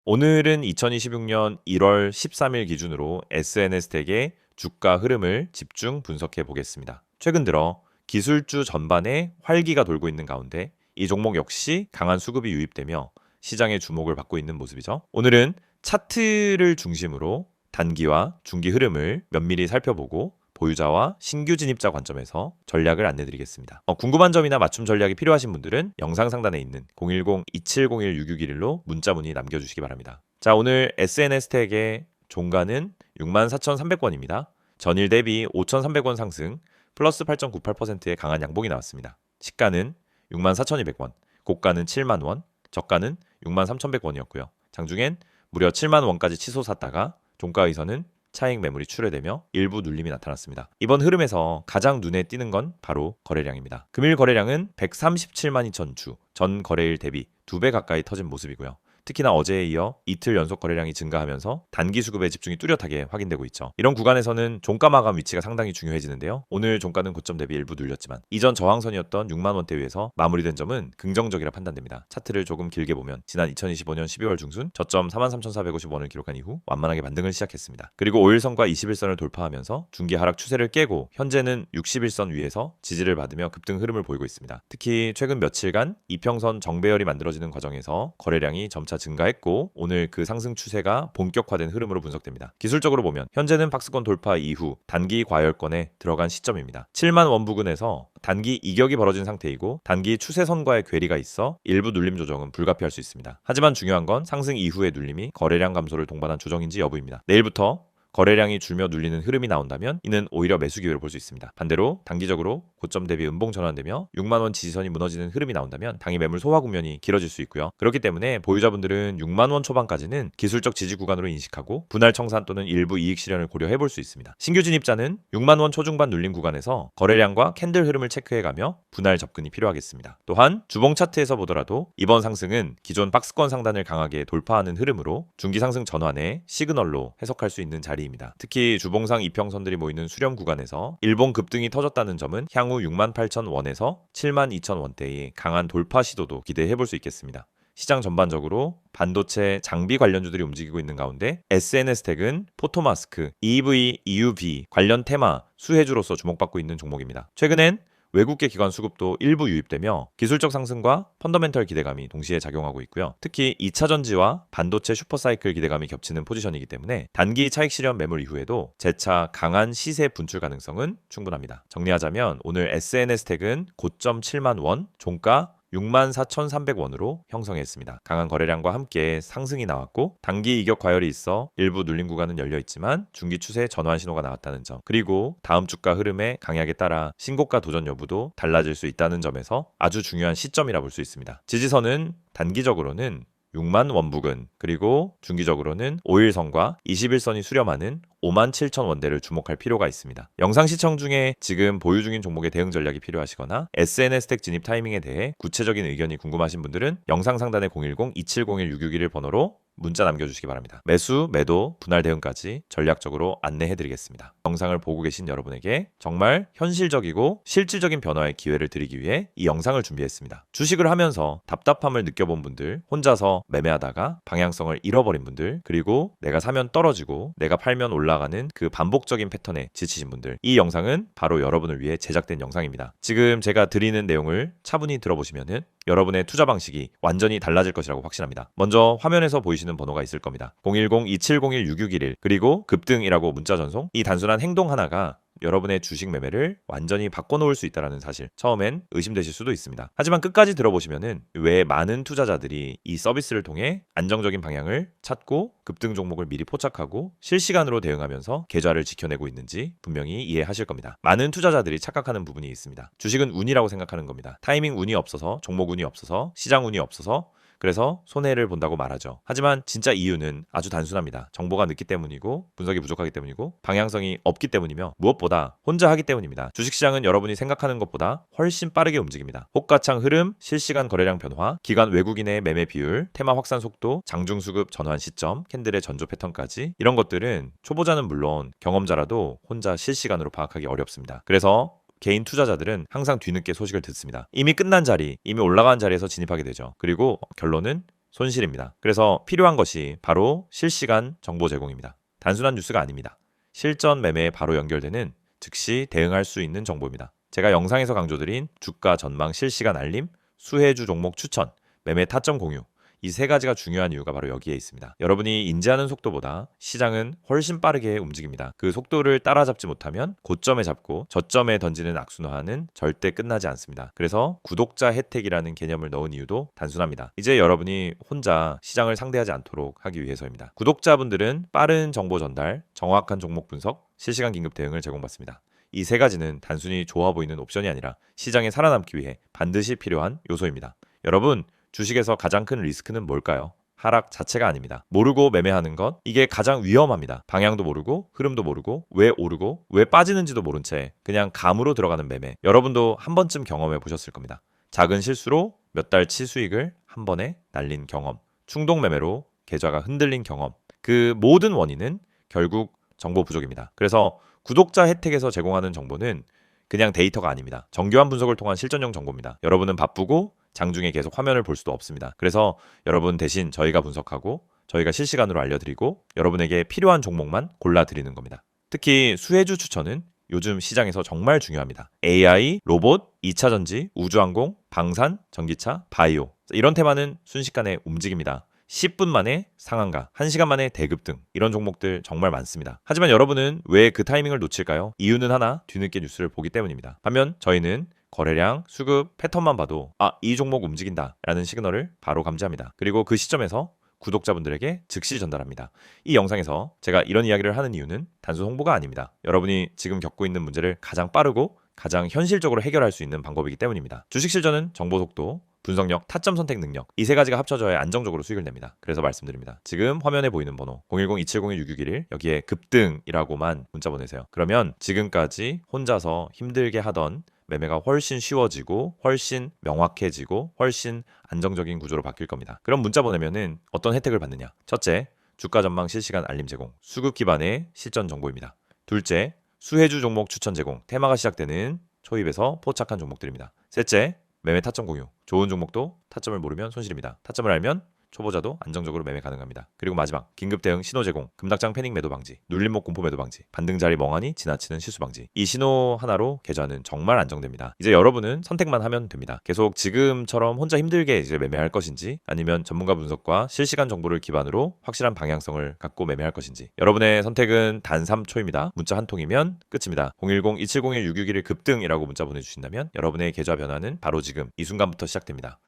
오늘은 2026년 1월 13일 기준으로 SNS택의 주가 흐름을 집중 분석해 보겠습니다. 최근 들어 기술주 전반에 활기가 돌고 있는 가운데 이 종목 역시 강한 수급이 유입되며 시장의 주목을 받고 있는 모습이죠. 오늘은 차트를 중심으로 단기와 중기 흐름을 면밀히 살펴보고 보유자와 신규 진입자 관점에서 전략을 안내드리겠습니다. 궁금한 점이나 맞춤 전략이 필요하신 분들은 영상 상단에 있는 010-2701-6611로 문자 문의 남겨주시기 바랍니다. 자, 오늘 SNS택의 종가는 64,300원입니다. 전일 대비 5,300원 상승, 플러스 8.98%의 강한 양봉이 나왔습니다. 시가는 64,200원, 고가는 7만원, 저가는 63,100원이었고요. 장중엔 무려 7만원까지 치솟았다가 종가에서는 차익 매물이 출회되며 일부 눌림이 나타났습니다. 이번 흐름에서 가장 눈에 띄는 건 바로 거래량입니다. 금일 거래량은 137만 2천 주, 전 거래일 대비 2배 가까이 터진 모습이고요. 특히나 어제에 이어 이틀 연속 거래량이 증가하면서 단기 수급의 집중이 뚜렷하게 확인되고 있죠. 이런 구간에서는 종가 마감 위치가 상당히 중요해지는데요. 오늘 종가는 고점 대비 일부 눌렸지만 이전 저항선이었던 6만 원대 위에서 마무리된 점은 긍정적이라 판단됩니다. 차트를 조금 길게 보면 지난 2025년 12월 중순 저점 43,450원을 기록한 이후 완만하게 반등을 시작했습니다. 그리고 5일선과 21선을 돌파하면서 중기 하락 추세를 깨고 현재는 61선 위에서 지지를 받으며 급등 흐름을 보이고 있습니다. 특히 최근 며칠간 이평선 정배열이 만들어지는 과정에서 거래량이 점차 증가했고 오늘 그 상승 추세가 본격화된 흐름으로 분석됩니다. 기술적으로 보면 현재는 박스권 돌파 이후 단기 과열권에 들어간 시점입니다. 7만 원 부근에서 단기 이격이 벌어진 상태이고 단기 추세선과의 괴리가 있어 일부 눌림 조정은 불가피할 수 있습니다. 하지만 중요한 건 상승 이후의 눌림이 거래량 감소를 동반한 조정인지 여부입니다. 내일부터 거래량이 줄며 눌리는 흐름이 나온다면 이는 오히려 매수 기회를 볼 수 있습니다. 반대로 단기적으로 고점 대비 음봉 전환되며 6만 원 지지선이 무너지는 흐름이 나온다면 당일 매물 소화 국면이 길어질 수 있고요. 그렇기 때문에 보유자분들은 6만 원 초반까지는 기술적 지지 구간으로 인식하고 분할 청산 또는 일부 이익 실현을 고려해 볼 수 있습니다. 신규 진입자는 6만 원 초중반 눌림 구간에서 거래량과 캔들 흐름을 체크해가며 분할 접근이 필요하겠습니다. 또한 주봉 차트에서 보더라도 이번 상승은 기존 박스권 상단을 강하게 돌파하는 흐름으로 중기 상승 전환의 시그널로 해석할 수 있는 자리 입니다. 특히 주봉상 이평선들이 모이는 수렴 구간에서 일본 급등이 터졌다는 점은 향후 68,000원에서 72,000원대의 강한 돌파 시도도 기대해 볼 수 있겠습니다. 시장 전반적으로 반도체 장비 관련주들이 움직이고 있는 가운데 SNS택은 포토마스크, EV, EUV 관련 테마 수혜주로서 주목받고 있는 종목입니다. 최근엔 외국계 기관 수급도 일부 유입되며 기술적 상승과 펀더멘털 기대감이 동시에 작용하고 있고요. 특히 2차 전지와 반도체 슈퍼사이클 기대감이 겹치는 포지션이기 때문에 단기 차익 실현 매물 이후에도 재차 강한 시세 분출 가능성은 충분합니다. 정리하자면 오늘 SNS택은 고점 7만 원, 종가 64,300원으로 형성했습니다. 강한 거래량과 함께 상승이 나왔고 단기 이격 과열이 있어 일부 눌림 구간은 열려 있지만 중기 추세 전환 신호가 나왔다는 점, 그리고 다음 주가 흐름의 강약에 따라 신고가 도전 여부도 달라질 수 있다는 점에서 아주 중요한 시점이라 볼 수 있습니다. 지지선은 단기적으로는 6만 원 부근, 그리고 중기적으로는 5일선과 21선이 수렴하는 57,000원대를 주목할 필요가 있습니다. 영상 시청 중에 지금 보유 중인 종목의 대응 전략이 필요하시거나 SNS택 진입 타이밍에 대해 구체적인 의견이 궁금하신 분들은 영상 상단의 010-2701-6611 번호로 문자 남겨주시기 바랍니다. 매수, 매도, 분할 대응까지 전략적으로 안내해드리겠습니다. 영상을 보고 계신 여러분에게 정말 현실적이고 실질적인 변화의 기회를 드리기 위해 이 영상을 준비했습니다. 주식을 하면서 답답함을 느껴본 분들, 혼자서 매매하다가 방향성을 잃어버린 분들, 그리고 내가 사면 떨어지고 내가 팔면 올라가는 그 반복적인 패턴에 지치신 분들, 이 영상은 바로 여러분을 위해 제작된 영상입니다. 지금 제가 드리는 내용을 차분히 들어보시면은 여러분의 투자 방식이 완전히 달라질 것이라고 확신합니다. 먼저 화면에서 보이시는 번호가 있을 겁니다. 010-2701-6611 그리고 급등이라고 문자 전송. 이 단순한 행동 하나가 여러분의 주식 매매를 완전히 바꿔놓을 수 있다는 사실, 처음엔 의심되실 수도 있습니다. 하지만 끝까지 들어보시면은 왜 많은 투자자들이 이 서비스를 통해 안정적인 방향을 찾고 급등 종목을 미리 포착하고 실시간으로 대응하면서 계좌를 지켜내고 있는지 분명히 이해하실 겁니다. 많은 투자자들이 착각하는 부분이 있습니다. 주식은 운이라고 생각하는 겁니다. 타이밍 운이 없어서, 종목 운이 없어서, 시장 운이 없어서 그래서 손해를 본다고 말하죠. 하지만 진짜 이유는 아주 단순합니다. 정보가 늦기 때문이고 분석이 부족하기 때문이고 방향성이 없기 때문이며 무엇보다 혼자 하기 때문입니다. 주식시장은 여러분이 생각하는 것보다 훨씬 빠르게 움직입니다. 호가창 흐름, 실시간 거래량 변화, 기관 외국인의 매매 비율, 테마 확산 속도, 장중수급 전환 시점, 캔들의 전조 패턴까지 이런 것들은 초보자는 물론 경험자라도 혼자 실시간으로 파악하기 어렵습니다. 그래서 개인 투자자들은 항상 뒤늦게 소식을 듣습니다. 이미 끝난 자리, 이미 올라간 자리에서 진입하게 되죠. 그리고 결론은 손실입니다. 그래서 필요한 것이 바로 실시간 정보 제공입니다. 단순한 뉴스가 아닙니다. 실전 매매에 바로 연결되는 즉시 대응할 수 있는 정보입니다. 제가 영상에서 강조드린 주가 전망 실시간 알림, 수혜주 종목 추천, 매매 타점 공유, 이 세 가지가 중요한 이유가 바로 여기에 있습니다. 여러분이 인지하는 속도보다 시장은 훨씬 빠르게 움직입니다. 그 속도를 따라잡지 못하면 고점에 잡고 저점에 던지는 악순환은 절대 끝나지 않습니다. 그래서 구독자 혜택이라는 개념을 넣은 이유도 단순합니다. 이제 여러분이 혼자 시장을 상대하지 않도록 하기 위해서입니다. 구독자분들은 빠른 정보 전달, 정확한 종목 분석, 실시간 긴급 대응을 제공받습니다. 이 세 가지는 단순히 좋아 보이는 옵션이 아니라 시장에 살아남기 위해 반드시 필요한 요소입니다. 여러분, 주식에서 가장 큰 리스크는 뭘까요? 하락 자체가 아닙니다. 모르고 매매하는 것, 이게 가장 위험합니다. 방향도 모르고 흐름도 모르고 왜 오르고 왜 빠지는지도 모른 채 그냥 감으로 들어가는 매매. 여러분도 한 번쯤 경험해 보셨을 겁니다. 작은 실수로 몇 달치 수익을 한 번에 날린 경험, 충동 매매로 계좌가 흔들린 경험. 그 모든 원인은 결국 정보 부족입니다. 그래서 구독자 혜택에서 제공하는 정보는 그냥 데이터가 아닙니다. 정교한 분석을 통한 실전용 정보입니다. 여러분은 바쁘고 장중에 계속 화면을 볼 수도 없습니다. 그래서 여러분 대신 저희가 분석하고 저희가 실시간으로 알려드리고 여러분에게 필요한 종목만 골라드리는 겁니다. 특히 수혜주 추천은 요즘 시장에서 정말 중요합니다. AI, 로봇, 2차 전지, 우주항공, 방산, 전기차, 바이오 이런 테마는 순식간에 움직입니다. 10분 만에 상한가, 1시간 만에 대급등 이런 종목들 정말 많습니다. 하지만 여러분은 왜 그 타이밍을 놓칠까요? 이유는 하나, 뒤늦게 뉴스를 보기 때문입니다. 반면 저희는 거래량, 수급, 패턴만 봐도 이 종목 움직인다 라는 시그널을 바로 감지합니다. 그리고 그 시점에서 구독자분들에게 즉시 전달합니다. 이 영상에서 제가 이런 이야기를 하는 이유는 단순 홍보가 아닙니다. 여러분이 지금 겪고 있는 문제를 가장 빠르고 가장 현실적으로 해결할 수 있는 방법이기 때문입니다. 주식 실전은 정보 속도, 분석력, 타점 선택 능력 이 세 가지가 합쳐져야 안정적으로 수익을 냅니다. 그래서 말씀드립니다. 지금 화면에 보이는 번호 010-2701-6611 여기에 급등이라고만 문자 보내세요. 그러면 지금까지 혼자서 힘들게 하던 매매가 훨씬 쉬워지고 훨씬 명확해지고 훨씬 안정적인 구조로 바뀔 겁니다. 그럼 문자 보내면은 어떤 혜택을 받느냐? 첫째, 주가 전망 실시간 알림 제공, 수급 기반의 실전 정보입니다. 둘째, 수혜주 종목 추천 제공, 테마가 시작되는 초입에서 포착한 종목들입니다. 셋째, 매매 타점 공유, 좋은 종목도 타점을 모르면 손실입니다. 타점을 알면 초보자도 안정적으로 매매 가능합니다. 그리고 마지막, 긴급 대응 신호 제공, 금닥장 패닉 매도 방지, 눌림목 공포 매도 방지, 반등 자리 멍하니 지나치는 실수 방지. 이 신호 하나로 계좌는 정말 안정됩니다. 이제 여러분은 선택만 하면 됩니다. 계속 지금처럼 혼자 힘들게 이제 매매할 것인지 아니면 전문가 분석과 실시간 정보를 기반으로 확실한 방향성을 갖고 매매할 것인지. 여러분의 선택은 단 3초입니다. 문자 한 통이면 끝입니다. 010-2701-6611 급등이라고 문자 보내주신다면 여러분의 계좌 변화는 바로 지금 이 순간부터 시작됩니다.